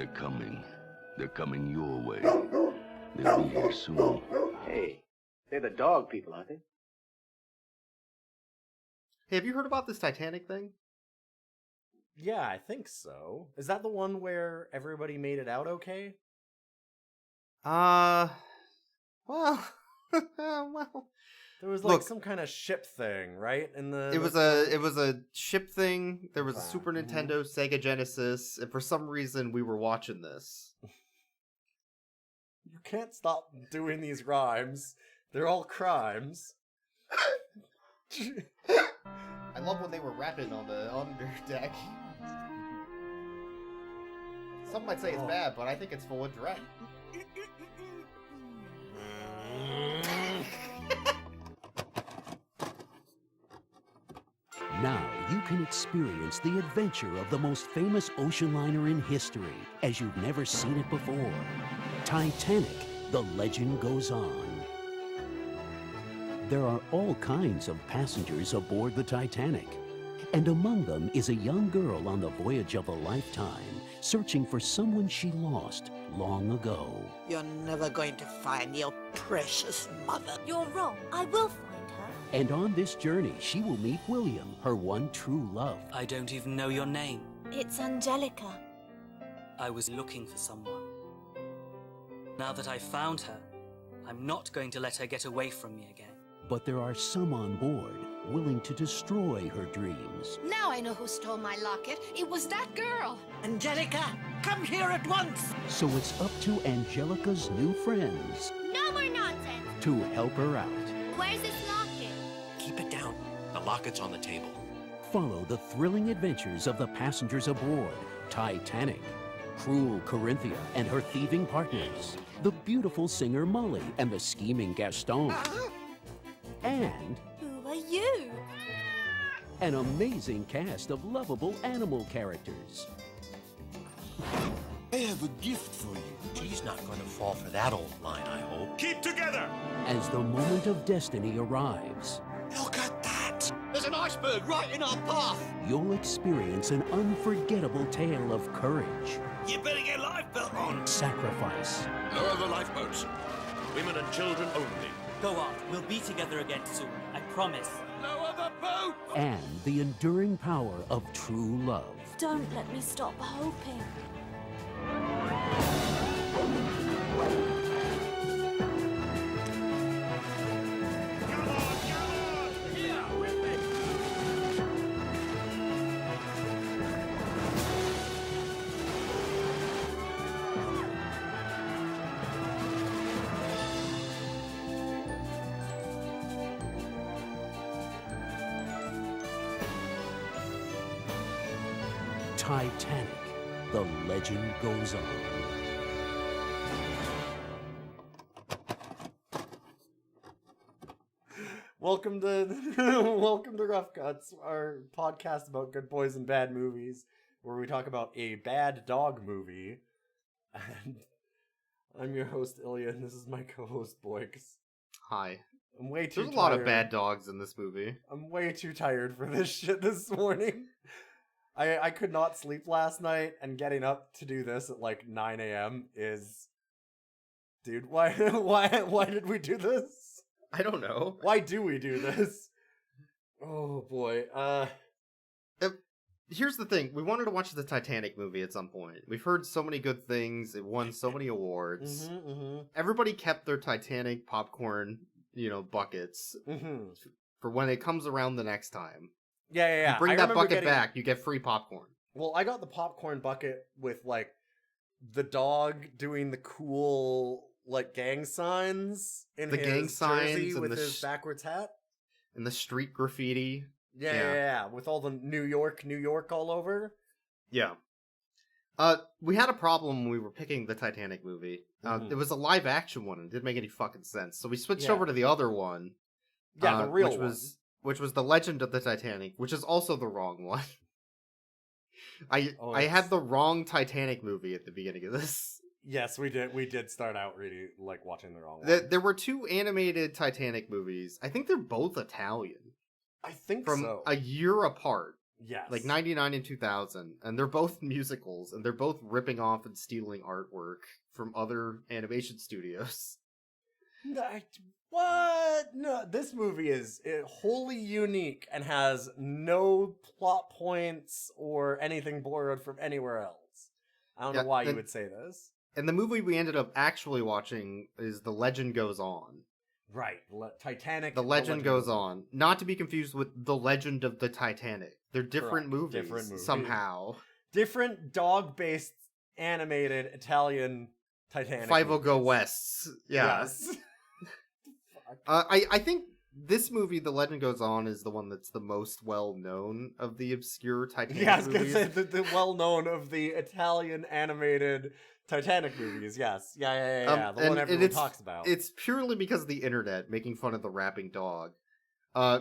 They're coming. They're coming your way. They'll be here soon. Hey, they're the dog people, aren't they? Hey, have you heard about this Titanic thing? Yeah, I think so. Is that the one where everybody made it out okay? Well, well. There was Look, some kind of ship thing, right? It was a ship thing. There was a Super Nintendo, Sega Genesis, and for some reason we were watching this. You can't stop doing these rhymes. They're all crimes. I love when they were rapping on the underdeck. Some might say it's bad, but I think it's full of dread. Now you can experience the adventure of the most famous ocean liner in history as you've never seen it before. Titanic, the legend goes on. There are all kinds of passengers aboard the Titanic, and among them is a young girl on the voyage of a lifetime, searching for someone she lost long ago. You're never going to find your precious mother. You're wrong. I will find her. And on this journey, she will meet William, her one true love. I don't even know your name. It's Angelica. I was looking for someone. Now that I've found her, I'm not going to let her get away from me again. But there are some on board willing to destroy her dreams. Now I know who stole my locket. It was that girl. Angelica, come here at once. So it's up to Angelica's new friends No more nonsense. to help her out. Where's this locket? Keep it down. The locket's on the table. Follow the thrilling adventures of the passengers aboard Titanic, cruel Corinthia and her thieving partners, the beautiful singer Molly and the scheming Gaston, and Who are you? an amazing cast of lovable animal characters. I have a gift for you. She's not going to fall for that old line, I hope. Keep together! As the moment of destiny arrives, Look at that! There's an iceberg right in our path! you'll experience an unforgettable tale of courage, You better get lifebelt on! sacrifice, Lower the lifeboats. Women and children only. Go on, we'll be together again soon. I promise. Lower the boat! and the enduring power of true love. Don't let me stop hoping. Titanic, the legend goes on. Welcome to Rough Cuts, our podcast about good boys and bad movies, where we talk about a bad dog movie. And I'm your host Ilya, and this is my co-host Boix. Hi. I'm way too There's a lot of tired. bad dogs in this movie. I'm way too tired for this shit this morning. I could not sleep last night, and getting up to do this at like 9 a.m. is... Dude, why did we do this? I don't know. Why do we do this? Oh boy. Here's the thing. We wanted to watch the Titanic movie at some point. We've heard so many good things. It won so many awards. Everybody kept their Titanic popcorn, buckets for when it comes around the next time. Yeah. You bring I that remember bucket back, you get free popcorn. Well, I got the popcorn bucket with, like, the dog doing the cool, like, gang signs in The his gang signs jersey and with the his backwards hat. And the street graffiti. Yeah, with all the New York all over. Yeah. We had a problem when we were picking the Titanic movie. It was a live action one and it didn't make any fucking sense. So we switched over to the other one. Yeah, the real one. Which was The Legend of the Titanic, which is also the wrong one. I had the wrong Titanic movie at the beginning of this. Yes, we did. We did start out really, like, watching the wrong one. There were two animated Titanic movies. I think they're both Italian. I think from so. a year apart. Yes. Like 99 and 2000, and they're both musicals, and they're both ripping off and stealing artwork from other animation studios. What? No, this movie is wholly unique and has no plot points or anything borrowed from anywhere else. I don't know why you would say this. And the movie we ended up actually watching is The Legend Goes On. Right, Titanic. The Legend Goes On. Not to be confused with The Legend of the Titanic. They're different movies somehow. Different dog-based animated Italian Titanic. Five-O Go Wests. Yeah. Yes. I think this movie, The Legend Goes On, is the one that's the most well-known of the obscure Titanic movies. Yeah, I was going to say the well-known of the Italian animated Titanic movies, yes. Yeah. The one everyone talks about. It's purely because of the internet making fun of the rapping dog,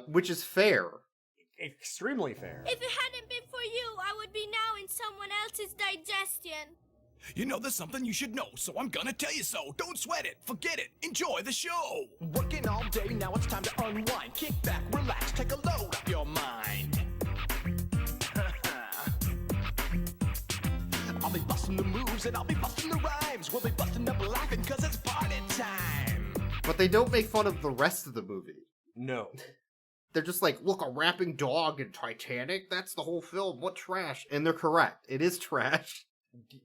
which is fair. Extremely fair. If it hadn't been for you, I would be now in someone else's digestion. You know there's something you should know, so I'm gonna tell you so. Don't sweat it, forget it, enjoy the show. Working all day, now it's time to unwind. Kick back, relax, take a load off your mind. I'll be busting the moves and I'll be busting the rhymes. We'll be busting up laughing cause it's party time. But they don't make fun of the rest of the movie. No. They're just like, look, a rapping dog in Titanic? That's the whole film. What trash? And they're correct. It is trash.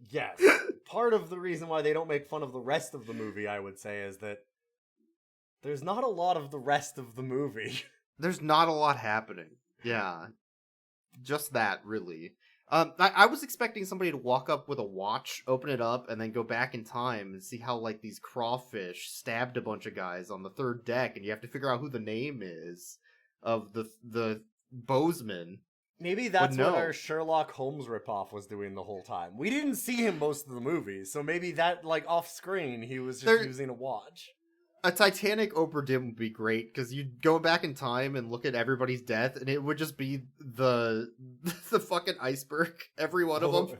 Yes. Part of the reason why they don't make fun of the rest of the movie, I would say, is that there's not a lot of the rest of the movie. There's not a lot happening. Yeah. Just that, really. I was expecting somebody to walk up with a watch, open it up, and then go back in time and see how, like, these crawfish stabbed a bunch of guys on the third deck, and you have to figure out who the name is of the bowsman. Maybe that's what our Sherlock Holmes ripoff was doing the whole time. We didn't see him most of the movie, so maybe that, like, off-screen, he was just using a watch. A Titanic Oprah Dim would be great, because you'd go back in time and look at everybody's death, and it would just be the fucking iceberg, every one of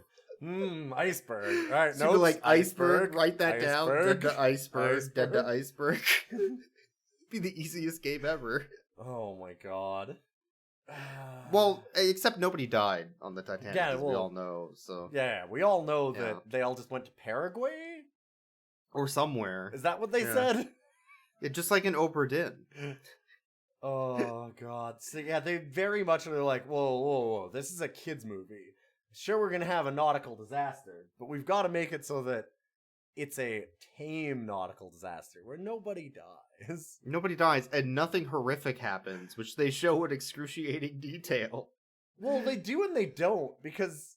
them. Iceberg. All right, so no, like iceberg, write that down. Dead to iceberg, dead to iceberg. Be the easiest game ever. Oh my god. Well, except nobody died on the Titanic, as we all know. So yeah, we all know that they all just went to Paraguay? Or somewhere. Is that what they said? Yeah, just like an Oprah did. Oh, God. So, yeah, they very much are like, whoa, this is a kid's movie. Sure, we're going to have a nautical disaster, but we've got to make it so that it's a tame nautical disaster where nobody dies. Nobody dies, and nothing horrific happens, which they show in excruciating detail. Well, they do and they don't, because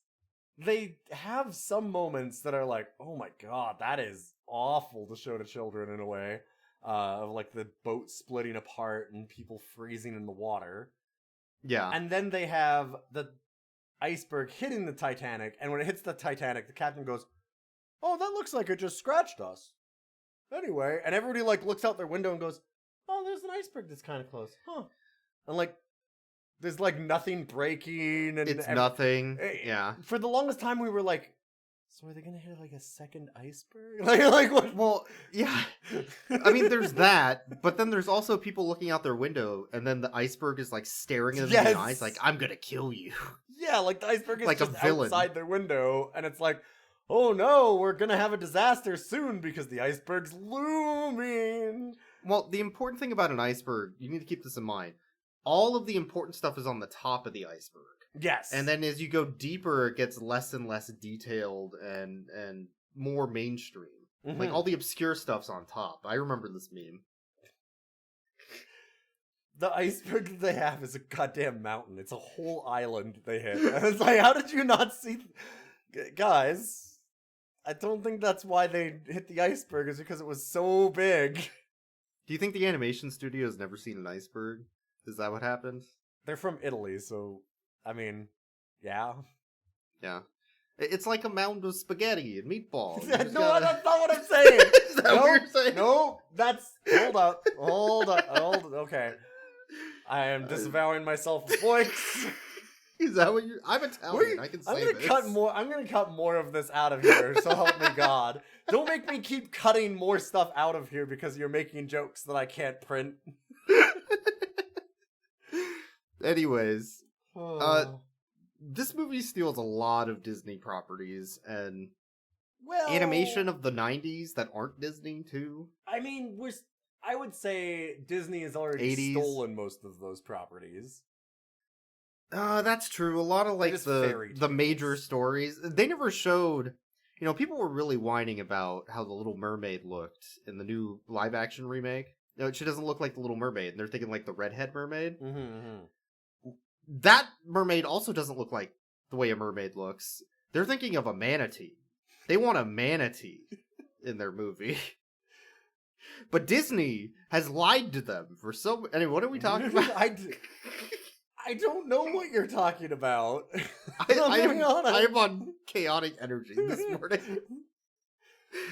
they have some moments that are like, oh my god, that is awful to show to children in a way. Of like the boat splitting apart and people freezing in the water. Yeah. And then they have the iceberg hitting the Titanic, and when it hits the Titanic, the captain goes, oh, that looks like it just scratched us. Anyway, and everybody like looks out their window and goes, oh, there's an iceberg that's kind of close. Huh. And like, there's like nothing breaking. And it's nothing. Yeah. For the longest time we were like, so are they gonna hit like a second iceberg? like what? Well, yeah. I mean, there's that, but then there's also people looking out their window, and then the iceberg is like staring at them in the eyes, like, I'm gonna kill you. Yeah, like the iceberg is like just a villain outside their window, and it's like, oh no, we're gonna have a disaster soon because the iceberg's looming. Well, the important thing about an iceberg, you need to keep this in mind. All of the important stuff is on the top of the iceberg. Yes. And then as you go deeper, it gets less and less detailed and more mainstream. Mm-hmm. Like all the obscure stuff's on top. I remember this meme. The iceberg that they have is a goddamn mountain. It's a whole island they hit. And it's like, how did you not see... Guys, I don't think that's why they hit the iceberg, is because it was so big. Do you think the animation studio has never seen an iceberg? Is that what happened? They're from Italy, so... I mean, yeah. Yeah. It's like a mound of spaghetti and meatballs. No, that's not what I'm saying. Is that what you're saying? No, that's... Hold up. Okay. I am disavowing myself as voice. Is that what you're... I'm Italian, I can say this. I'm gonna cut more of this out of here, so help me God. Don't make me keep cutting more stuff out of here because you're making jokes that I can't print. Anyways... this movie steals a lot of Disney properties and Well, animation of the 90s that aren't Disney too. I mean, I would say Disney has already 80s. stolen most of those properties. That's true. A lot of like Just the fairy major tales. stories, they never showed. People were really whining about how the Little Mermaid looked in the new live action remake. She doesn't look like the Little Mermaid. And they're thinking like the redhead mermaid. That mermaid also doesn't look like the way a mermaid looks. They're thinking of a manatee. They want a manatee in their movie. But Disney has lied to them for so... Anyway, what are we talking about? I don't know what you're talking about. I am on chaotic energy this morning.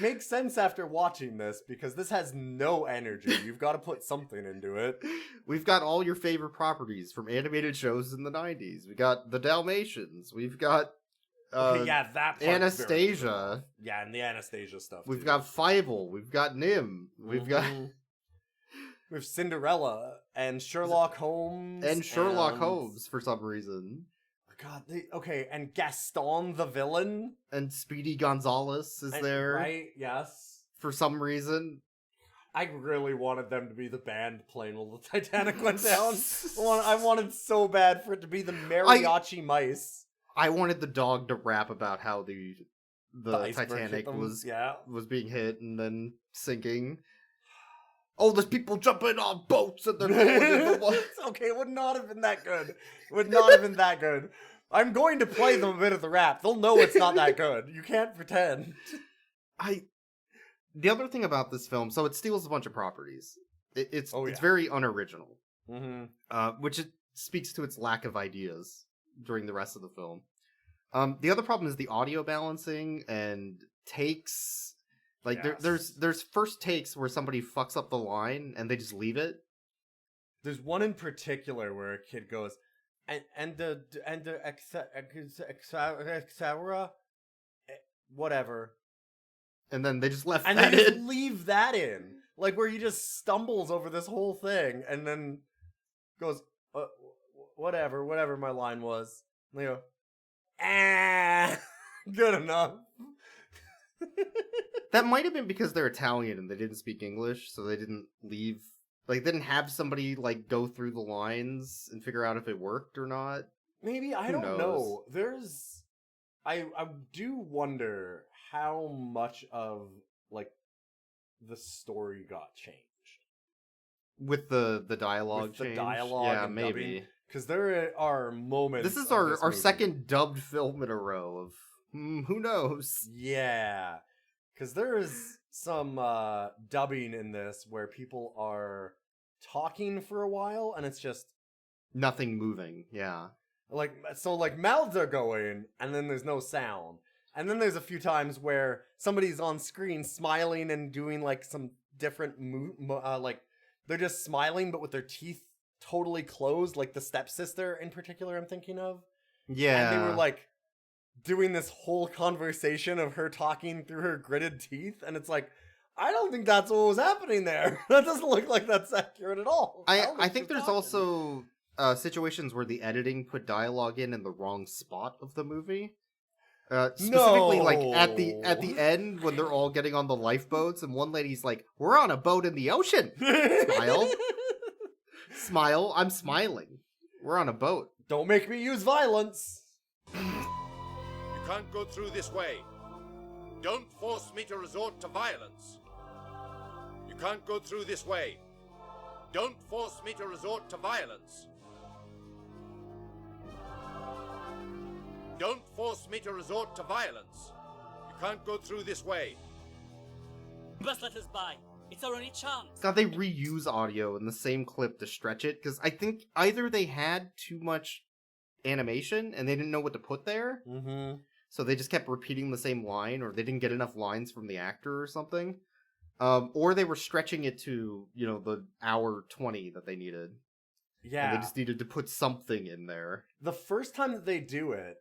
Makes sense after watching this, because this has no energy. You've got to put something into it. We've got all your favorite properties from animated shows in the 90s. We got the Dalmatians. We've got that part's Anastasia. Yeah, and the Anastasia stuff. We've too. got Fievel. We've got Nim. We've got... We have Cinderella and Sherlock Holmes. And Sherlock Holmes, for some reason. God, and Gaston the villain. And Speedy Gonzales is there. Right, yes. For some reason. I really wanted them to be the band playing while the Titanic went down. I wanted so bad for it to be the mariachi mice. I wanted the dog to rap about how the Titanic was being hit and then sinking. Oh, there's people jumping on boats and they're going in the water. Okay, it would not have been that good. It would not have been that good. I'm going to play them a bit of the rap. They'll know it's not that good. You can't pretend. The other thing about this film, so it steals a bunch of properties. It's very unoriginal, which it speaks to its lack of ideas during the rest of the film. The other problem is the audio balancing and takes. Like there's first takes where somebody fucks up the line and they just leave it. There's one in particular where a kid goes, whatever, and then they just left and that they just in. leave that in, like where he just stumbles over this whole thing and then goes, whatever my line was. And they go, good enough. That might have been because they're Italian and they didn't speak English, so they didn't leave. Like, they didn't have somebody, like, go through the lines and figure out if it worked or not. Maybe, I don't know. I do wonder how much of, like, the story got changed. With the dialogue change? The dialogue, yeah, maybe. Because there are moments. This is our second dubbed film in a row of who knows? Yeah. Because there is some dubbing in this where people are talking for a while and it's just nothing moving. Yeah. Like mouths are going and then there's no sound. And then there's a few times where somebody's on screen smiling and doing like some different like they're just smiling but with their teeth totally closed, like the stepsister in particular I'm thinking of. Yeah. And they were like doing this whole conversation of her talking through her gritted teeth, and it's like, I don't think that's what was happening there. That doesn't look like that's accurate at all. I think there's also situations where the editing put dialogue in the wrong spot of the movie. Specifically, like at the end when they're all getting on the lifeboats, and one lady's like, "We're on a boat in the ocean." Smile, smile. I'm smiling. We're on a boat. Don't make me use violence. You can't go through this way. Don't force me to resort to violence. You can't go through this way. Don't force me to resort to violence. Don't force me to resort to violence. You can't go through this way. You must let us by. It's our only chance. God, they reuse audio in the same clip to stretch it, because I think either they had too much animation and they didn't know what to put there, so they just kept repeating the same line, or they didn't get enough lines from the actor or something, or they were stretching it to, the hour 20 that they needed. Yeah. And they just needed to put something in there. The first time that they do it,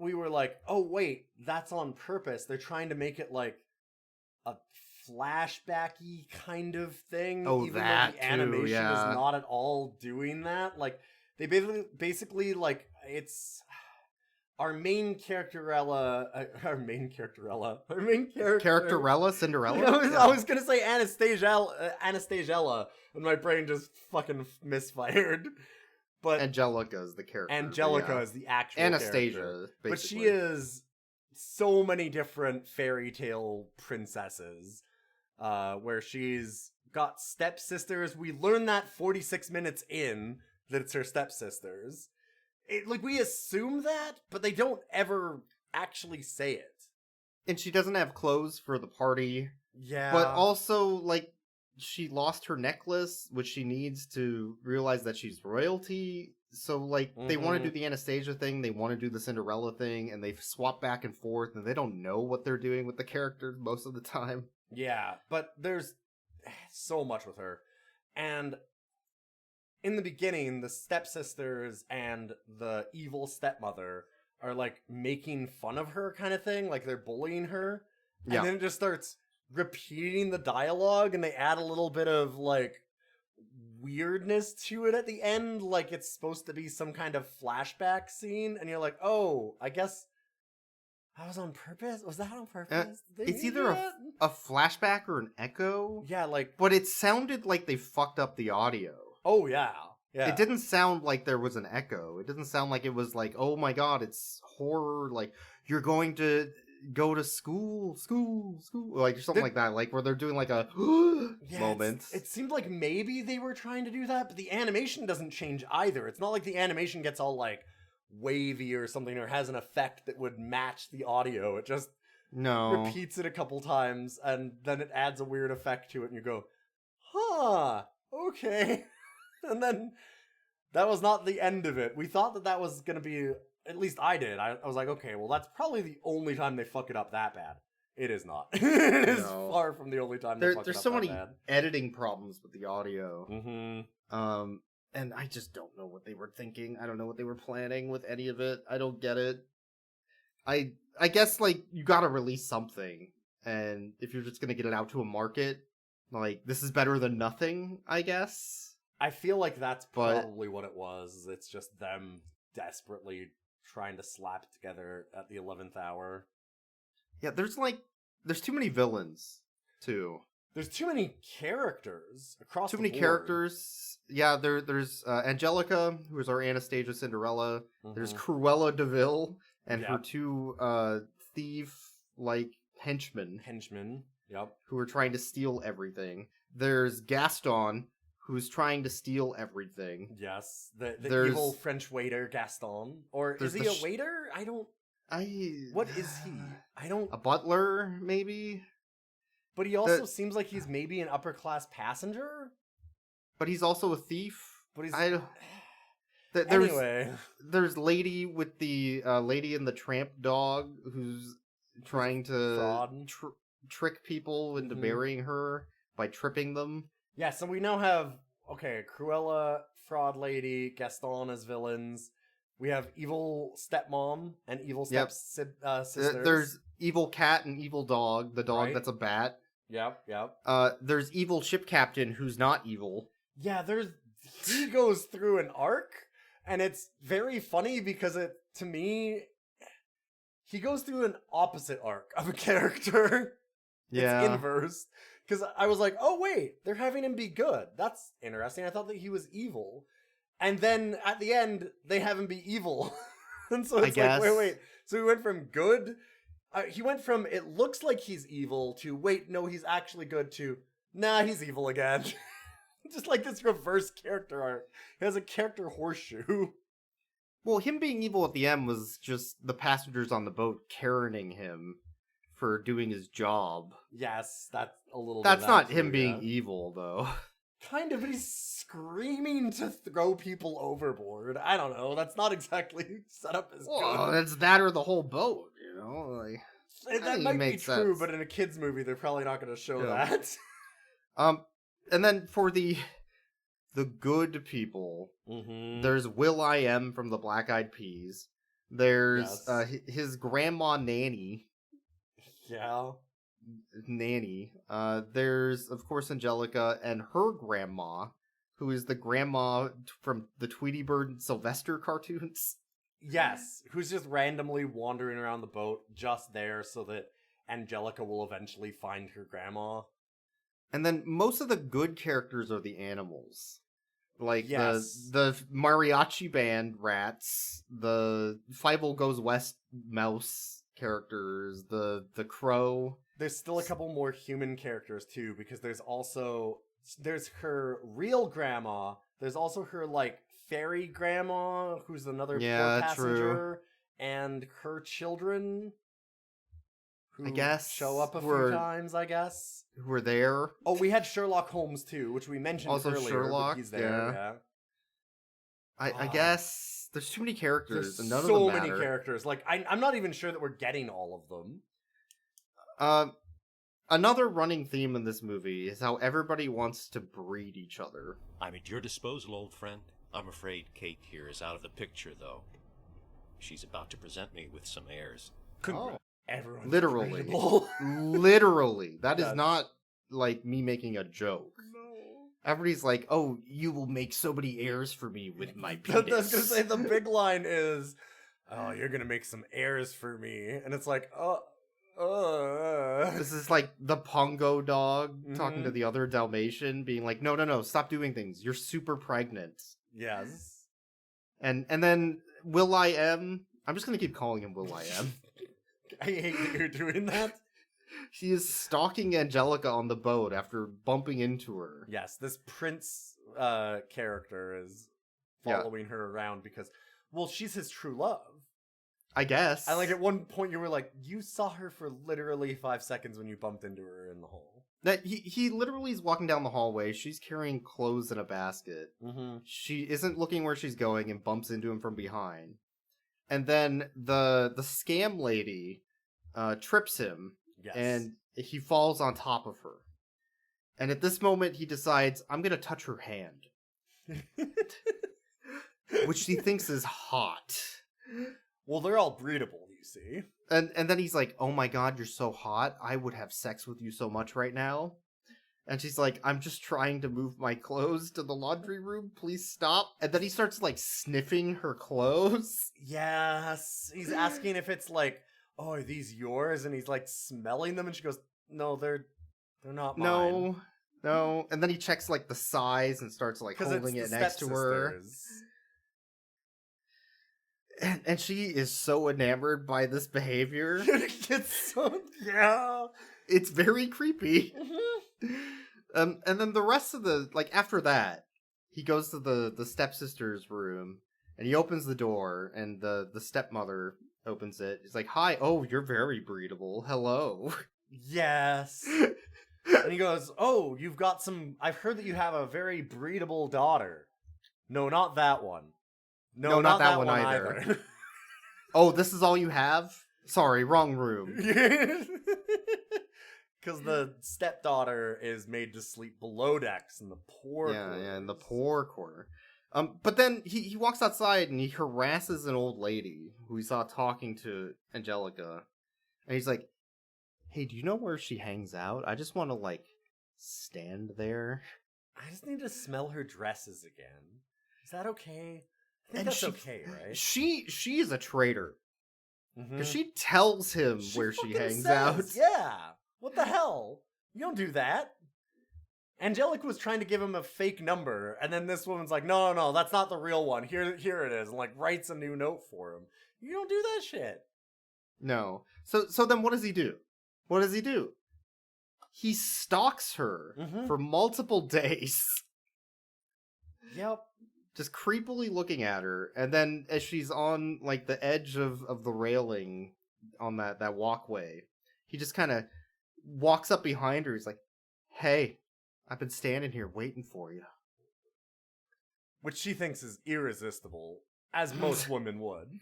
we were like, oh wait, that's on purpose. They're trying to make it like a flashbacky kind of thing. Oh, even that though the animation too, yeah. is not at all doing that. Like, they basically like, it's... our main characterella, Cinderella? I was gonna say Anastasiella, and my brain just fucking misfired. But Angelica is the character. Angelica is the actual Anastasia, character. basically. But she is so many different fairy tale princesses, where she's got stepsisters. We learn that 46 minutes in that it's her stepsisters. We assume that, but they don't ever actually say it. And she doesn't have clothes for the party. Yeah. But also, she lost her necklace, which she needs to realize that she's royalty. So, they want to do the Anastasia thing, they want to do the Cinderella thing, and they swap back and forth, and they don't know what they're doing with the characters most of the time. Yeah, but there's so much with her. And in the beginning, the stepsisters and the evil stepmother are, making fun of her kind of thing. They're bullying her. Yeah. And then it just starts repeating the dialogue, and they add a little bit of, weirdness to it at the end. It's supposed to be some kind of flashback scene, and you're like, oh, I guess that was on purpose? Was that on purpose? It's either a flashback or an echo. Yeah, But it sounded like they fucked up the audio. Oh, yeah. Yeah. It didn't sound like there was an echo. It didn't sound like it was oh my god, it's horror, you're going to go to school, something like that, where they're doing a moment. It seemed like maybe they were trying to do that, but the animation doesn't change either. It's not like the animation gets all, wavy or something, or has an effect that would match the audio. It just repeats it a couple times, and then it adds a weird effect to it, and you go, huh, okay. And then that was not the end of it. We thought that was going to be, at least I did. I was like, okay, well, that's probably the only time they fuck it up that bad. It is not. It is far from the only time they fuck it up There's so many bad. editing problems with the audio. Mm-hmm. And I just don't know what they were thinking. I don't know what they were planning with any of it. I don't get it. I guess, you gotta release something. And if you're just gonna get it out to a market, this is better than nothing, I guess. I feel like that's probably what it was. It's just them desperately trying to slap it together at the 11th hour. Yeah, there's too many villains, too. There's too many characters across the board. Too many characters. Yeah, there's Angelica, who is our Anastasia Cinderella. Mm-hmm. There's Cruella de Vil and her two henchmen. Yep. Who are trying to steal everything. There's Gaston, who's trying to steal everything. Yes, the evil French waiter Gaston. Or is he a waiter? What is he? A butler, maybe? But he also seems like he's maybe an upper-class passenger? But he's also a thief? But he's... Anyway. There's Lady with the Lady and the Tramp dog, who's trying to trick people into marrying her by tripping them. Yeah, so we now have, Cruella, Fraud Lady, Gaston as villains. We have evil stepmom and evil sisters. There's evil cat and evil dog, the dog that's a bat. Yep. There's evil ship captain who's not evil. Yeah, he goes through an arc, and it's very funny because to me, he goes through an opposite arc of a character. Yeah. It's inverse. Because I was like, oh wait, they're having him be good. That's interesting. I thought that he was evil. And then at the end, they have him be evil. And so it's wait. So he went from good, he went from it looks like he's evil to wait, no, he's actually good to, nah, he's evil again. Just this reverse character arc. He has a character horseshoe. Well, him being evil at the end was just the passengers on the boat caring him for doing his job. Yes, that's a little That's bit not him being evil, though. Kind of, but he's screaming to throw people overboard. I don't know. That's not exactly set up as good. It's that or the whole boat, you know? That might be true, but in a kid's movie, they're probably not going to show that. And then for the good people, there's Will.I.Am from the Black Eyed Peas. There's his grandma Nanny. Yeah. Nanny. There's, of course, Angelica and her grandma, who is the grandma from the Tweety Bird and Sylvester cartoons. Yes, who's just randomly wandering around the boat just there so that Angelica will eventually find her grandma. And then most of the good characters are the animals. Like Yes. the mariachi band rats, the Fievel Goes West mouse characters, the crow. There's still a couple more human characters too, because there's her real grandma, there's also her like fairy grandma, who's another poor passenger, true. and her children, who I guess show up a few times, I guess. Who were there. Oh, we had Sherlock Holmes too, which we mentioned Also earlier. Sherlock, But he's there, yeah. I guess there's too many characters, There's and none of so them many matter. characters. Like, I'm not even sure that we're getting all of them. Another running theme in this movie is how everybody wants to breed each other. I'm at your disposal, old friend. I'm afraid Kate here is out of the picture, though. She's about to present me with some heirs. Everyone's Literally. breedable. Literally. That is That's- not, like, me making a joke. Everybody's like, oh, you will make so many heirs for me with my penis. I was gonna say, the big line is, oh, you're gonna make some heirs for me. And it's like, This is like the Pongo dog talking to Mhm. the other Dalmatian, being like, no, stop doing things. You're super pregnant. Yes. And then Will.i.am, I'm just gonna keep calling him Will.i.am. I hate that you're doing that. He is stalking Angelica on the boat after bumping into her. Yes, this prince character is Yeah. following her around because, well, she's his true love. I guess. And like at one point you were like, you saw her for literally 5 seconds when you bumped into her in the hole. That he literally is walking down the hallway. She's carrying clothes in a basket. Mm-hmm. She isn't looking where she's going and bumps into him from behind. And then the scam lady trips him. Yes. And he falls on top of her. And at this moment, he decides, I'm going to touch her hand. Which he thinks is hot. Well, they're all breedable, you see. And then he's like, oh my god, you're so hot. I would have sex with you so much right now. And she's like, I'm just trying to move my clothes to the laundry room. Please stop. And then he starts, like, sniffing her clothes. Yes. He's asking if it's like, oh, are these yours? And he's like smelling them, and she goes, no, they're not mine. No. And then he checks, like, the size and starts, like, 'Cause holding it's it the next to her. stepsisters. And she is so enamored by this behavior. It's so, yeah. It's very creepy. Mm-hmm. And then the rest of the, like, after that, he goes to the stepsister's room, and he opens the door, and the stepmother opens it. He's like, hi, oh, you're very breedable. Hello. Yes. And he goes, oh, you've got some, I've heard that you have a very breedable daughter. No, not that one. No, not that one either. Oh, this is all you have? Sorry, wrong room. Because the stepdaughter is made to sleep below decks in the poor Yeah, in the poor corner. But then he walks outside and he harasses an old lady who he saw talking to Angelica. And he's like, hey, do you know where she hangs out? I just want to, like, stand there. I just need to smell her dresses again. Is that okay? I think And that's she- okay, right? She is a traitor. Mhm. Because she tells him where she fucking hangs says, out. Yeah. What the hell? You don't do that. Angelica was trying to give him a fake number, and then this woman's like, no, that's not the real one. Here it is, and like writes a new note for him. You don't do that shit. No. So then what does he do? What does he do? He stalks her for multiple days. Yep. Just creepily looking at her, and then as she's on, like, the edge of the railing on that walkway, he just kind of walks up behind her. He's like, hey, I've been standing here waiting for you. Which she thinks is irresistible, as most women would.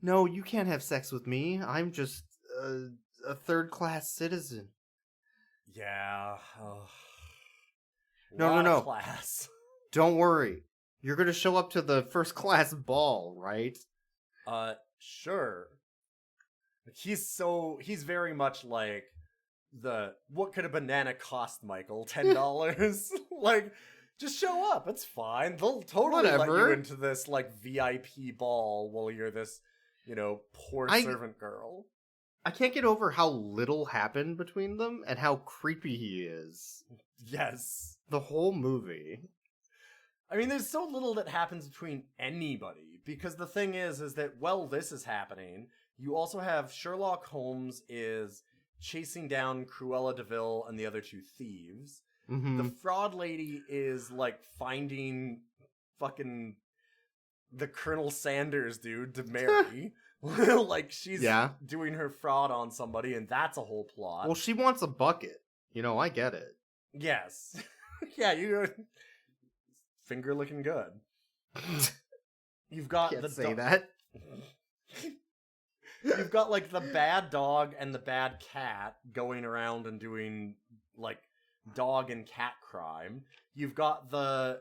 No, you can't have sex with me. I'm just a third-class citizen. Yeah. Oh. No. Class. Don't worry. You're gonna show up to the first-class ball, right? Sure. He's very much like what could a banana cost, Michael? $10? Like, Just show up. It's fine. They'll totally let Whatever. you into this, like, VIP ball while you're this, poor servant girl. I can't get over how little happened between them and how creepy he is. Yes. The whole movie. I mean, there's so little that happens between anybody, because the thing is that while this is happening, you also have Sherlock Holmes is chasing down Cruella de Vil and the other two thieves. Mm-hmm. The fraud lady is, like, finding fucking the Colonel Sanders dude to marry. Like, she's doing her fraud on somebody, and that's a whole plot. Well, she wants a bucket. I get it. Yes. Yeah, you're finger looking good. You've got Can't the say that. You've got, like, the bad dog and the bad cat going around and doing, like, dog and cat crime. You've got the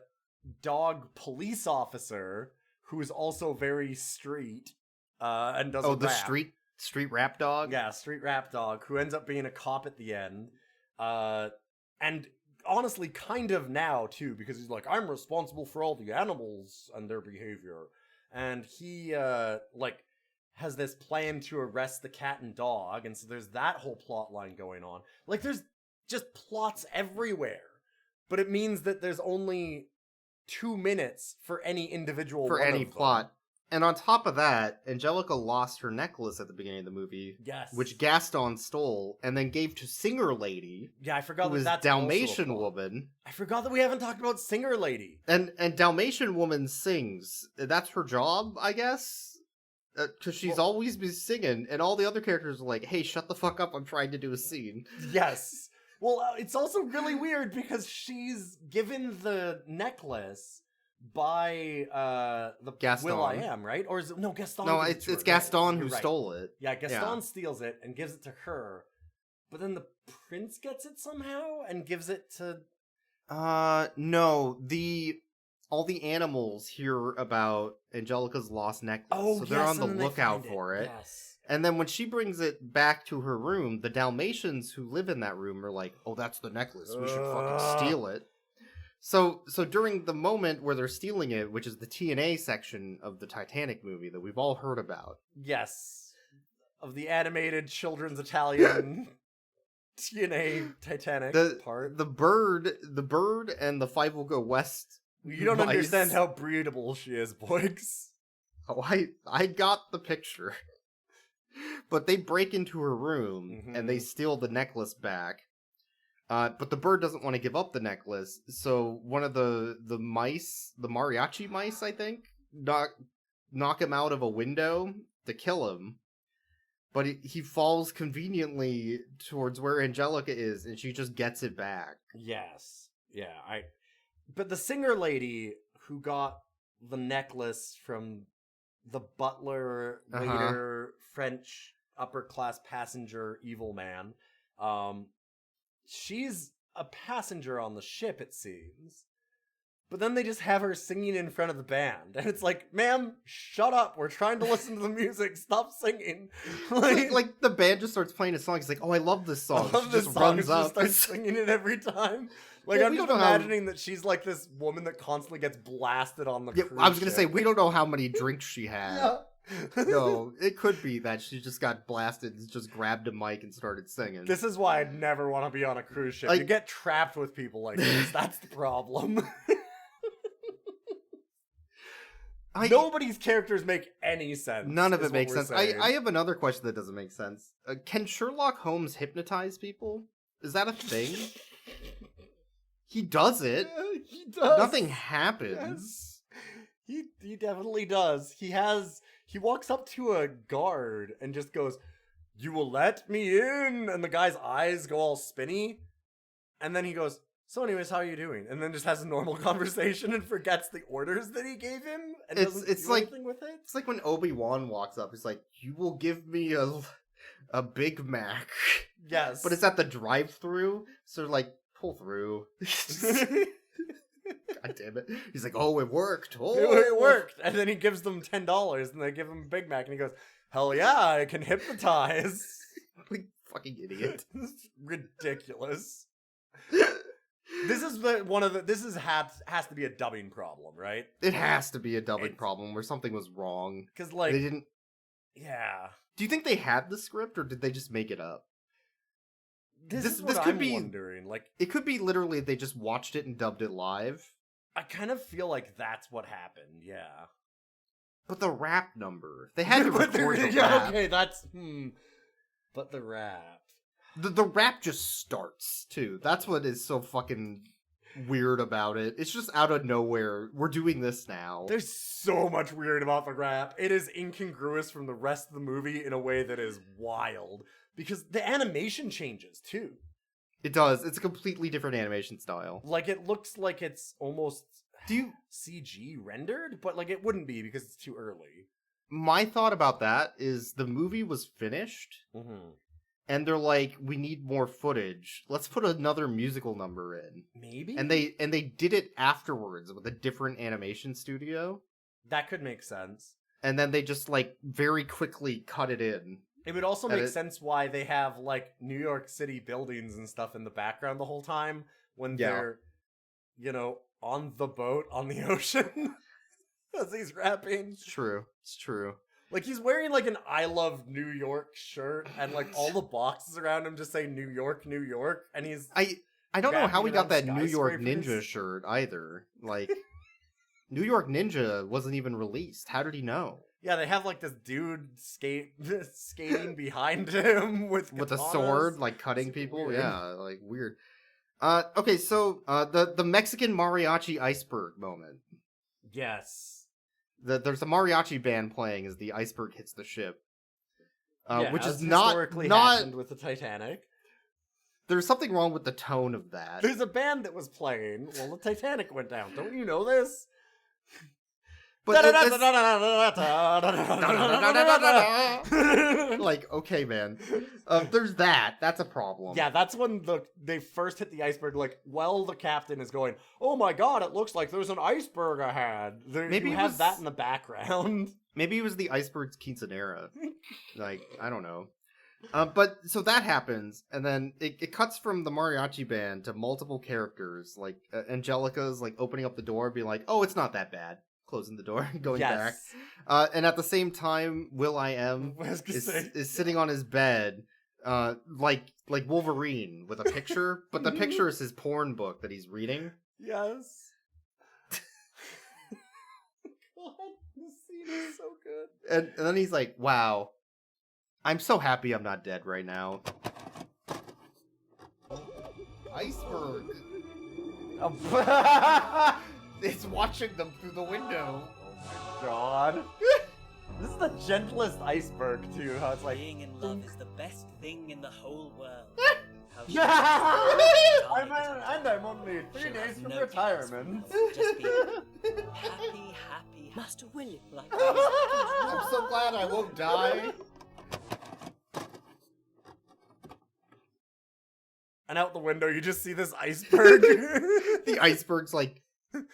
dog police officer who is also very street and does the rap. street rap dog? Yeah, street rap dog who ends up being a cop at the end. And honestly kind of now too, because he's like, I'm responsible for all the animals and their behavior. And he like has this plan to arrest the cat and dog, and so there's that whole plot line going on. Like, there's just plots everywhere, but it means that there's only 2 minutes for any individual for one any of them. plot. And on top of that, Angelica lost her necklace at the beginning of the movie. Yes. Which Gaston stole and then gave to Singer Lady. Yeah, I forgot who was that's Dalmatian also a plot. Woman. I forgot that we haven't talked about Singer Lady. And Dalmatian Woman sings. That's her job, I guess? Because she's always been singing, and all the other characters are like, hey, shut the fuck up, I'm trying to do a scene. Yes. Well, it's also really weird because she's given the necklace by the Gaston. Will.i.am, right? Or is it no Gaston? No, gives it to it's her, Gaston right? who stole it. Yeah, Gaston steals it and gives it to her, but then the prince gets it somehow and gives it to. No, all the animals hear about Angelica's lost necklace, so they're on the lookout for it. Yes. And then when she brings it back to her room, the Dalmatians who live in that room are like, "Oh, that's the necklace. We should fucking steal it." So during the moment where they're stealing it, which is the TNA section of the Titanic movie that we've all heard about. Yes. Of the animated children's Italian TNA Titanic part. The bird and the Five Will Go West. You don't mice. understand how breedable she is, Boix. Oh, I got the picture. But they break into her room and they steal the necklace back. But the bird doesn't want to give up the necklace, so one of the mice, the mariachi mice, I think, knock him out of a window to kill him. But he falls conveniently towards where Angelica is, and she just gets it back. Yes. Yeah, But the Singer Lady who got the necklace from the butler, waiter, French upper-class passenger evil man, she's a passenger on the ship, it seems. But then they just have her singing in front of the band. And it's like, ma'am, shut up. We're trying to listen to the music. Stop singing. like the band just starts playing a song. It's like, oh, I love this song. I love she this just song. runs She up. just starts singing it every time. Like, Well, I'm we just don't know how- imagining that she's like this woman that constantly gets blasted on the Yeah, cruise I was going to say, ship. we don't know how many drinks she had. Yeah. No, it could be that she just got blasted and just grabbed a mic and started singing. This is why I'd never want to be on a cruise ship. Like- You get trapped with people like this. That's the problem. Nobody's characters make any sense. None of is it what makes we're sense. saying. I have another question that doesn't make sense. Can Sherlock Holmes hypnotize people? Is that a thing? He does it. Yeah, he does. Nothing happens. Yes. He definitely does. He walks up to a guard and just goes, "You will let me in," and the guy's eyes go all spinny, and then he goes, "So anyways, how are you doing?" And then just has a normal conversation and forgets the orders that he gave him and doesn't do anything with it. It's like when Obi-Wan walks up, he's like, "You will give me a Big Mac." Yes. But it's at the drive-thru, so like, pull through. God damn it. He's like, "Oh, it worked. Oh, It worked. And then he gives them $10 and they give him a Big Mac and he goes, "Hell yeah, I can hypnotize." Like, fucking idiot. Ridiculous. This is has to be a dubbing problem, right? It has to be a dubbing problem where something was wrong. Because, like... They didn't... Yeah. Do you think they had the script, or did they just make it up? This is what I'm wondering. Like, it could be literally they just watched it and dubbed it live. I kind of feel like that's what happened, yeah. But the rap number. They had to record the rap. Okay, that's... But the rap... The rap just starts, too. That's what is so fucking weird about it. It's just out of nowhere. We're doing this now. There's so much weird about the rap. It is incongruous from the rest of the movie in a way that is wild. Because the animation changes, too. It does. It's a completely different animation style. Like, it looks like it's almost CG rendered, but, like, it wouldn't be because it's too early. My thought about that is the movie was finished, and they're like, we need more footage. Let's put another musical number in. Maybe? And they did it afterwards with a different animation studio. That could make sense. And then they just, like, very quickly cut it in. It would also make sense why they have, like, New York City buildings and stuff in the background the whole time when they're, you know, on the boat on the ocean as he's rapping. It's true. It's true. Like, he's wearing, like, an I Love New York shirt, and, like, all the boxes around him just say New York, New York, and he's... I don't know how he got that New York Ninja shirt, either. Like, New York Ninja wasn't even released. How did he know? Yeah, they have, like, this dude skating behind him with a sword, like, cutting people. Weird. Yeah, like, weird. Okay, so, the Mexican mariachi iceberg moment. Yes. There's a mariachi band playing as the iceberg hits the ship, which is historically happened with the Titanic. There's something wrong with the tone of that. There's a band that was playing while the Titanic went down. Don't you know this? But like, okay, man. There's that. That's a problem. Yeah, that's when they first hit the iceberg. Like, while the captain is going, "Oh my god, it looks like there's an iceberg ahead." Maybe you have that in the background. Maybe it was the iceberg's quinceanera. Like, I don't know. But so that happens, and then it cuts from the mariachi band to multiple characters. Like Angelica's like opening up the door, being like, "Oh, it's not that bad." Closing the door and going back. And at the same time, Will.i.am is sitting on his bed, like Wolverine with a picture, but the picture is his porn book that he's reading. Yes. God, this scene is so good. And then he's like, wow, I'm so happy I'm not dead right now. Iceberg. It's watching them through the window. Oh my god. This is the gentlest iceberg, too. How it's like... Being in love is the best thing in the whole world. I'm only 3 days from retirement. Just be happy. Master William. I'm so glad I won't die. And out the window, you just see this iceberg. The iceberg's like,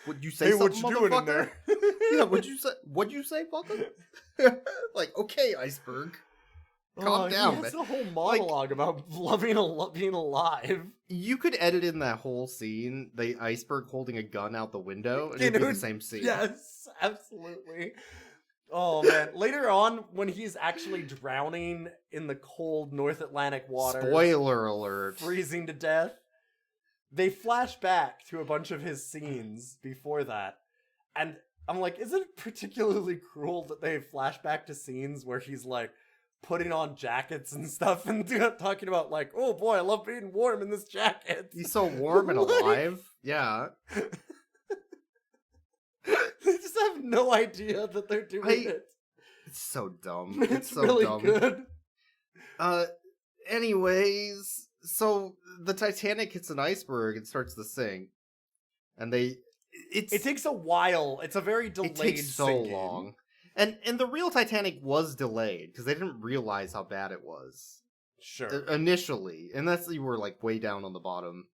would you say something, what you doing in there? Yeah, what'd you say, fucker? Like, okay, iceberg. Calm down, man. It's a whole monologue about being alive. You could edit in that whole scene, the iceberg holding a gun out the window, and it'd be the same scene. Yes, absolutely. Oh, man. Later on, when he's actually drowning in the cold North Atlantic water. Spoiler alert. Freezing to death. They flash back to a bunch of his scenes before that. And I'm like, is it particularly cruel that they flash back to scenes where he's like putting on jackets and stuff and talking about like, oh boy, I love being warm in this jacket. He's so warm and alive. Yeah. They just have no idea that they're doing it. It's so dumb. It's so really dumb. good. Anyways, so the Titanic hits an iceberg and starts to sink. And it takes a while. It's a very delayed It takes so sinking. long. And the real Titanic was delayed because they didn't realize how bad it was. Sure. Initially. Unless you were like way down on the bottom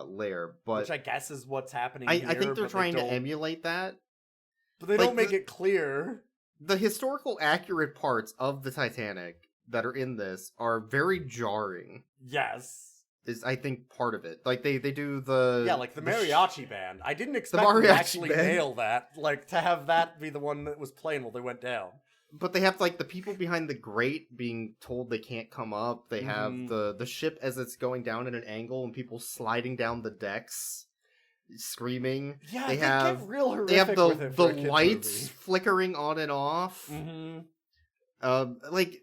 layer. But which I guess is what's happening I here, think they're trying to emulate that. But they don't make it clear. The historical accurate parts of the Titanic that are in this are very jarring. Yes. is, I think, part of it. Like, they do the... Yeah, like the mariachi band. I didn't expect mariachi them to actually band. nail that. Like, to have that be the one that was playing while they went down. But they have, like, the people behind the grate being told they can't come up. They have the ship as it's going down at an angle and people sliding down the decks, screaming. Yeah, they get real horrific They have with it for a the kid's lights movie. flickering on and off. Like,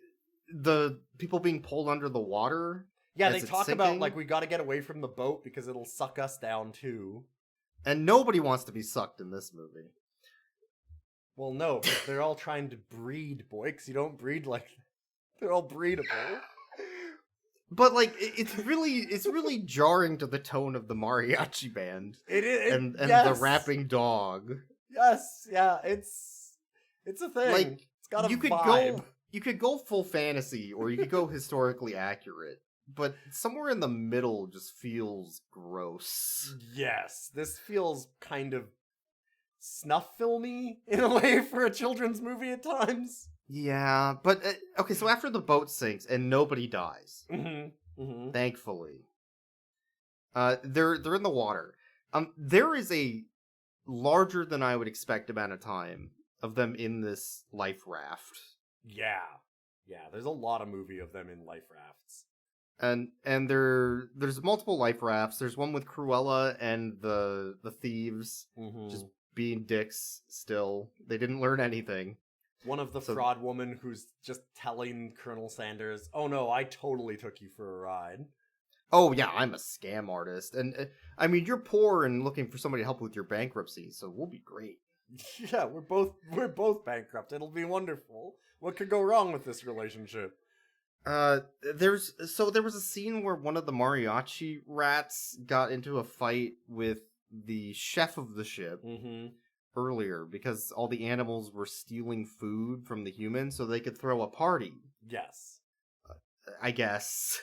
the people being pulled under the water. Yeah, as they it's talk sinking. about, like, we gotta get away from the boat because it'll suck us down, too. And nobody wants to be sucked in this movie. Well, no, but they're all trying to breed, boy, because you don't breed like... They're all breedable. But, like, it's really jarring to the tone of the mariachi band. It is, and yes. the rapping dog. Yes, yeah, it's a thing. Like, it's got a you vibe. You could go full fantasy, or you could go historically accurate. But somewhere in the middle just feels gross. Yes, this feels kind of snuff filmy in a way for a children's movie at times. Yeah, but okay. So after the boat sinks and nobody dies, thankfully, they're in the water. There is a larger than I would expect amount of time of them in this life raft. Yeah, there's a lot of movie of them in life rafts. And there's multiple life rafts. There's one with Cruella and the thieves just being dicks still. They didn't learn anything. One of the fraud woman who's just telling Colonel Sanders, "Oh no, I totally took you for a ride." Oh yeah, I'm a scam artist. And I mean, you're poor and looking for somebody to help with your bankruptcy, so we'll be great. Yeah, we're both bankrupt. It'll be wonderful. What could go wrong with this relationship? There was a scene where one of the mariachi rats got into a fight with the chef of the ship earlier because all the animals were stealing food from the humans so they could throw a party. Yes. I guess.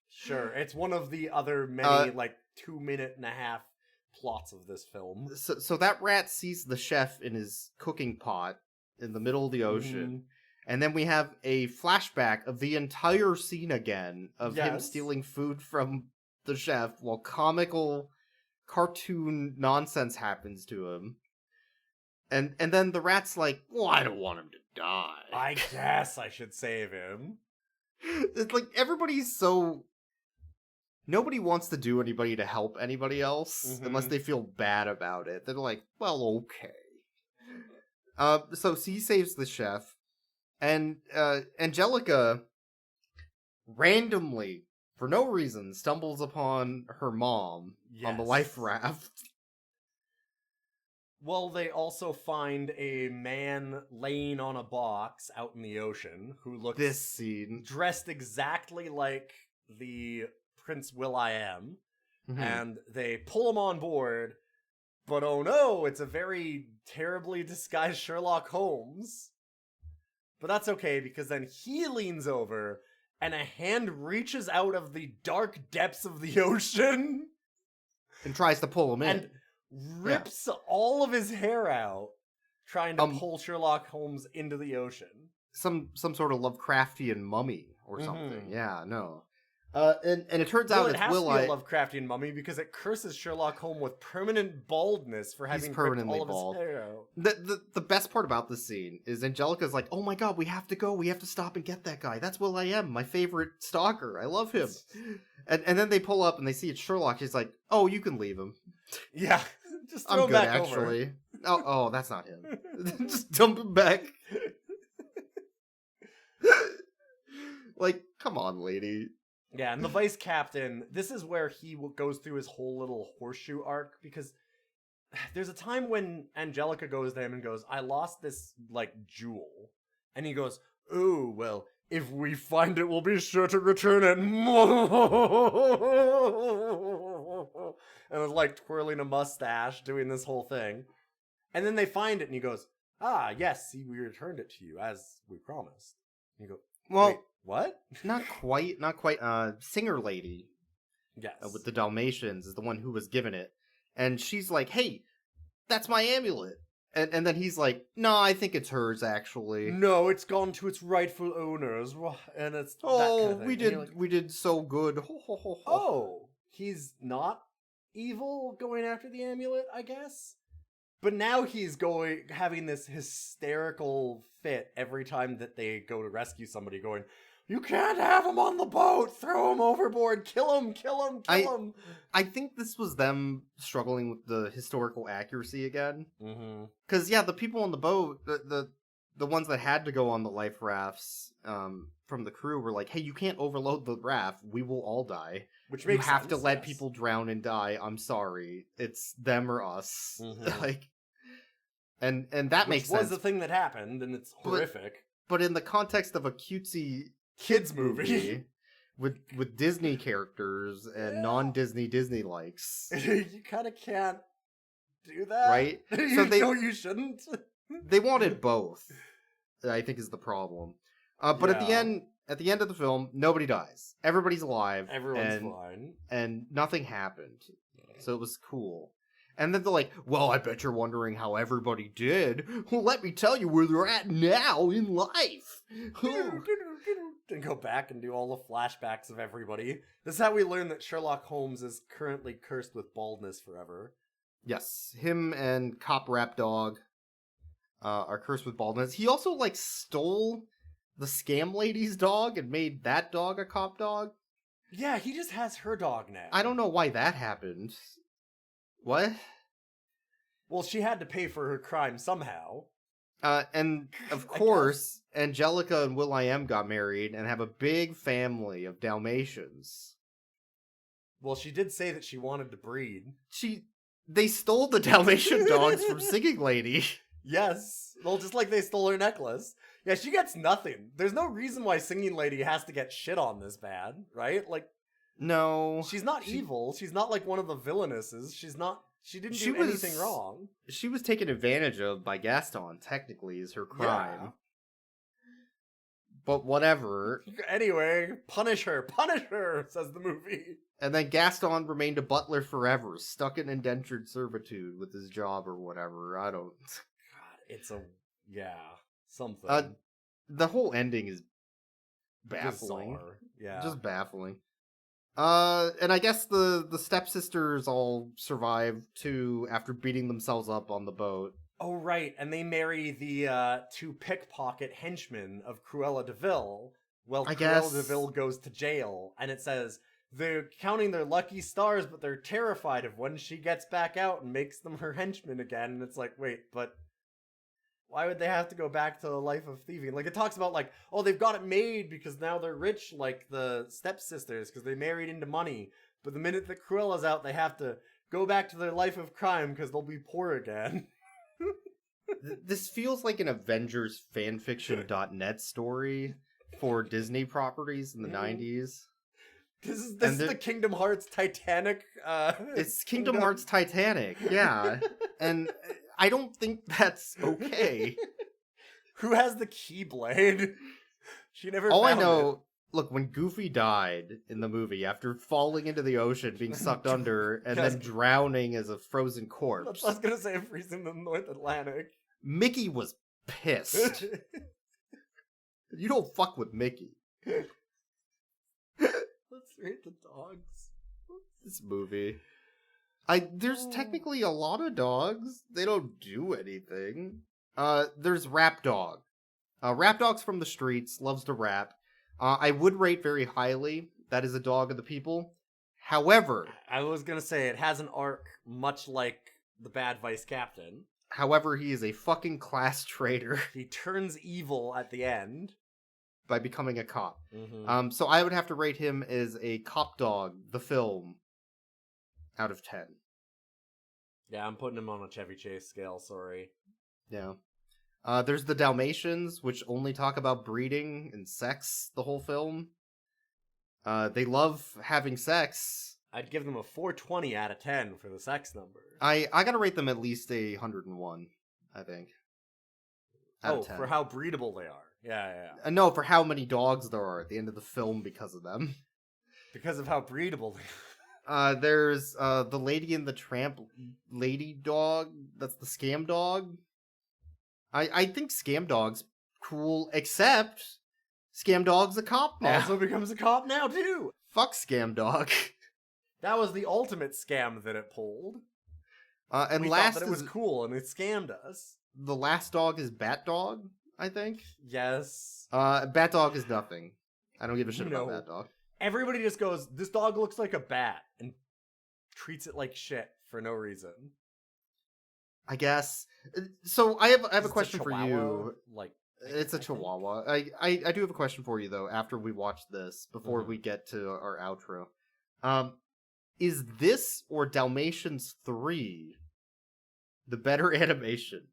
Sure. It's one of the other many, 2.5-minute plots of this film. So that rat sees the chef in his cooking pot in the middle of the ocean. And then we have a flashback of the entire scene again of him stealing food from the chef while comical cartoon nonsense happens to him. And then the rat's like, well, I don't want him to die. I guess I should save him. It's like everybody's so... Nobody wants to do anybody to help anybody else unless they feel bad about it. They're like, well, okay. So he saves the chef. And Angelica randomly, for no reason, stumbles upon her mom on the life raft. Well, they also find a man laying on a box out in the ocean who looks this scene dressed exactly like the Prince Will.I.am, and they pull him on board, but oh no, it's a very terribly disguised Sherlock Holmes. But that's okay, because then he leans over, and a hand reaches out of the dark depths of the ocean and tries to pull him in. And rips all of his hair out, trying to pull Sherlock Holmes into the ocean. Some sort of Lovecraftian mummy or something. Yeah, no. And it turns out it has to be a Lovecraftian mummy because it curses Sherlock Holmes with permanent baldness for having ripped all of his hair out. The best part about this scene is Angelica's like, oh my god, we have to go. We have to stop and get that guy. That's Will.I.am, my favorite stalker. I love him. And then they pull up and they see it's Sherlock. She's like, oh, you can leave him. Yeah, just throw him back actually. Over. Oh, that's not him. Just dump him back. Like, come on, lady. Yeah, and the vice captain, this is where he goes through his whole little horseshoe arc, because there's a time when Angelica goes to him and goes, I lost this, jewel. And he goes, oh, well, if we find it, we'll be sure to return it. And was, twirling a mustache, doing this whole thing. And then they find it, and he goes, ah, yes, see, we returned it to you, as we promised. And you go, well... Wait, what? Not quite. Singer lady. Yes. With the Dalmatians is the one who was given it. And she's like, hey, that's my amulet. And then he's like, no, I think it's hers, actually. No, it's gone to its rightful owners, and it's that kind of thing. We did so good. Ho, ho, ho, ho. Oh, he's not evil going after the amulet, I guess? But now he's having this hysterical fit every time that they go to rescue somebody, going, you can't have him on the boat! Throw him overboard! Kill him! Kill him! Kill him! I think this was them struggling with the historical accuracy again. Mm-hmm. Because, yeah, the people on the boat, the ones that had to go on the life rafts from the crew were like, hey, you can't overload the raft. We will all die. Which makes You have sense, to let yes. people drown and die. I'm sorry. It's them or us. Mhm. Like, and that makes sense. Was the thing that happened, and it's horrific. But in the context of a cutesy kids movie with Disney characters and non-Disney Disney likes, you kind of can't do that, right? So you shouldn't. They wanted both, I think, is the problem. But at the end of the film, nobody dies. Everybody's alive. Everyone's fine, and nothing happened. So it was cool. And then they're like, well, I bet you're wondering how everybody did. Well, let me tell you where they're at now in life. And go back and do all the flashbacks of everybody. This is how we learn that Sherlock Holmes is currently cursed with baldness forever. Yes, him and Cop Rap Dog are cursed with baldness. He also, like, stole the scam lady's dog and made that dog a cop dog. Yeah, he just has her dog now. I don't know why that happened. What? Well, she had to pay for her crime somehow. And of course, Angelica and Will.i.am got married and have a big family of Dalmatians. Well, she did say that she wanted to breed. They stole the Dalmatian dogs from Singing Lady. Yes. Well, just like they stole her necklace. Yeah, she gets nothing. There's no reason why Singing Lady has to get shit on this bad, right? Like, no. She's not evil. She's not like one of the villainesses. She didn't do anything wrong. She was taken advantage of by Gaston, technically, is her crime. Yeah. But whatever. Anyway, punish her, says the movie. And then Gaston remained a butler forever, stuck in indentured servitude with his job or whatever. I don't... God, it's something. The whole ending is baffling. Bizarre. Yeah. Just baffling. And I guess the stepsisters all survive too after beating themselves up on the boat. Oh, right. And they marry the two pickpocket henchmen of Cruella de Vil. Well, Cruella de Vil goes to jail, and it says they're counting their lucky stars, but they're terrified of when she gets back out and makes them her henchmen again. And it's like, wait, but why would they have to go back to the life of thieving? Like, it talks about, like, oh, they've got it made because now they're rich like the stepsisters because they married into money. But the minute that Cruella's out, they have to go back to their life of crime because they'll be poor again. This feels like an Avengers fanfiction.net story for Disney properties in the 90s. This is the Kingdom Hearts Titanic. It's Kingdom Hearts Titanic, yeah. And I don't think that's okay. Who has the Keyblade? She never. All I found know, it. Look, when Goofy died in the movie after falling into the ocean, being sucked under, and then drowning as a frozen corpse. I was gonna say freezing in the North Atlantic. Mickey was pissed. You don't fuck with Mickey. Let's rate the dogs. This movie. There's technically a lot of dogs. They don't do anything. There's Rap Dog. Rap Dog's from the streets, loves to rap. I would rate very highly. That is a dog of the people. However... I was gonna say, it has an arc much like the bad vice captain. However, he is a fucking class traitor. He turns evil at the end. By becoming a cop. Mm-hmm. So I would have to rate him as a Cop Dog, the film, out of 10. Yeah, I'm putting him on a Chevy Chase scale, sorry. Yeah. There's the Dalmatians, which only talk about breeding and sex the whole film. They love having sex. I'd give them a 420 out of 10 for the sex number. I gotta rate them at least a 101, I think. Out of 10. For how breedable they are. Yeah. No, for how many dogs there are at the end of the film because of them. Because of how breedable they are. There's the Lady and the Tramp lady dog. That's the scam dog. I think Scam Dog's cool, except Scam Dog's a cop now. Also becomes a cop now, too. Fuck Scam Dog. That was the ultimate scam that it pulled. And we last thought that it was cool, and it scammed us. The last dog is Bat Dog, I think. Yes. Bat Dog is nothing. I don't give a shit about Bat Dog. Everybody just goes, this dog looks like a bat, and treats it like shit for no reason. I guess. So I have a question for you. It's a Chihuahua. I do have a question for you though. After we watch this, before we get to our outro, is this or Dalmatians 3 the better animation?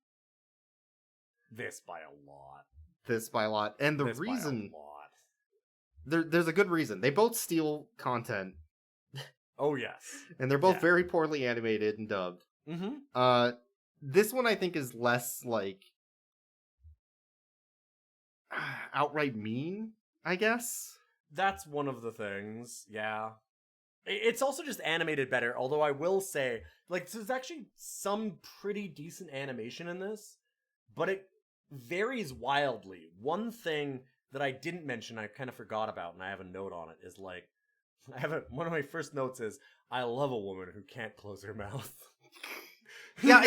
This by a lot. This by a lot, and the This reason by a lot. there's a good reason. They both steal content. Oh yes, and they're both very poorly animated and dubbed. Mm-hmm. This one I think is less like outright mean, I guess. That's one of the things, yeah. It's also just animated better, although I will say, like, there's actually some pretty decent animation in this, but it varies wildly. One thing that I didn't mention, I kind of forgot about, and I have a note on it, is like, one of my first notes is, I love a woman who can't close her mouth. Yeah,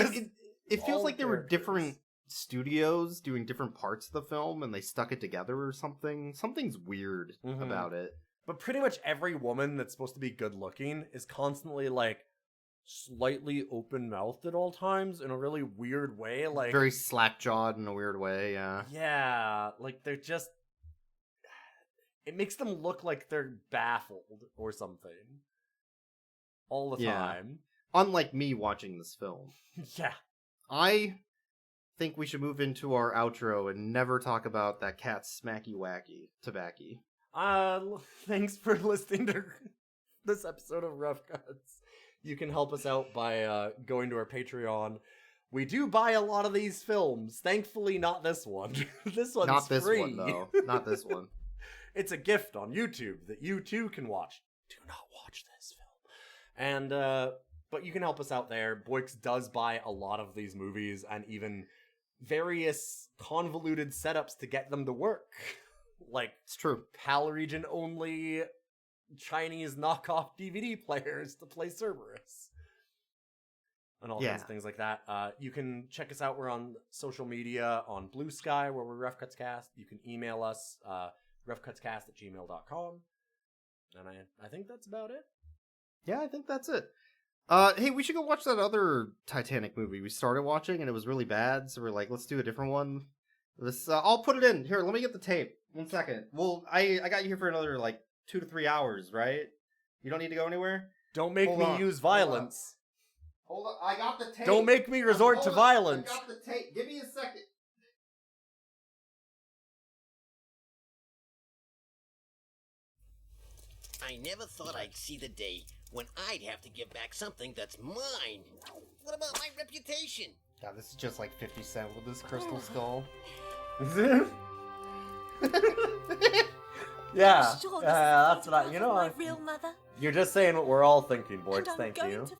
it feels like there were different studios doing different parts of the film, and they stuck it together or something. Something's weird about it. But pretty much every woman that's supposed to be good looking is constantly like slightly open mouthed at all times in a really weird way. Like very slack jawed in a weird way, yeah. Yeah, like they're just it makes them look like they're baffled or something. All the time. Unlike me watching this film. Yeah. I think we should move into our outro and never talk about that cat Smacky Wacky Tabacky. Thanks for listening to this episode of Rough Cuts. You can help us out by going to our Patreon. We do buy a lot of these films. Thankfully, not this one. This one's not this free. one, though. Not this one. It's a gift on YouTube that you too can watch. Do not watch this film. And, but you can help us out there. Boix does buy a lot of these movies and even various convoluted setups to get them to work. Like, it's true. PAL region only Chinese knockoff DVD players to play Cerberus. And all kinds of things like that. You can check us out. We're on social media on Blue Sky, where we're Rough Cuts Cast. You can email us, roughcutscast@gmail.com. And I think that's about it. Yeah, I think that's it. Hey, we should go watch that other Titanic movie we started watching, and it was really bad, so we're like, let's do a different one. This, I'll put it in. Here, let me get the tape. 1 second. Well, I got you here for another, 2 to 3 hours, right? You don't need to go anywhere? Don't make me use violence. Hold on, I got the tape. Don't make me resort to violence. I got the tape. Give me a second. I never thought I'd see the day when I'd have to give back something that's mine. What about my reputation? God, this is just like 50 Cent with this crystal skull. Yeah, Sure, that's what my real mother. You're just saying what we're all thinking, Boix. And I'm Thank going you. to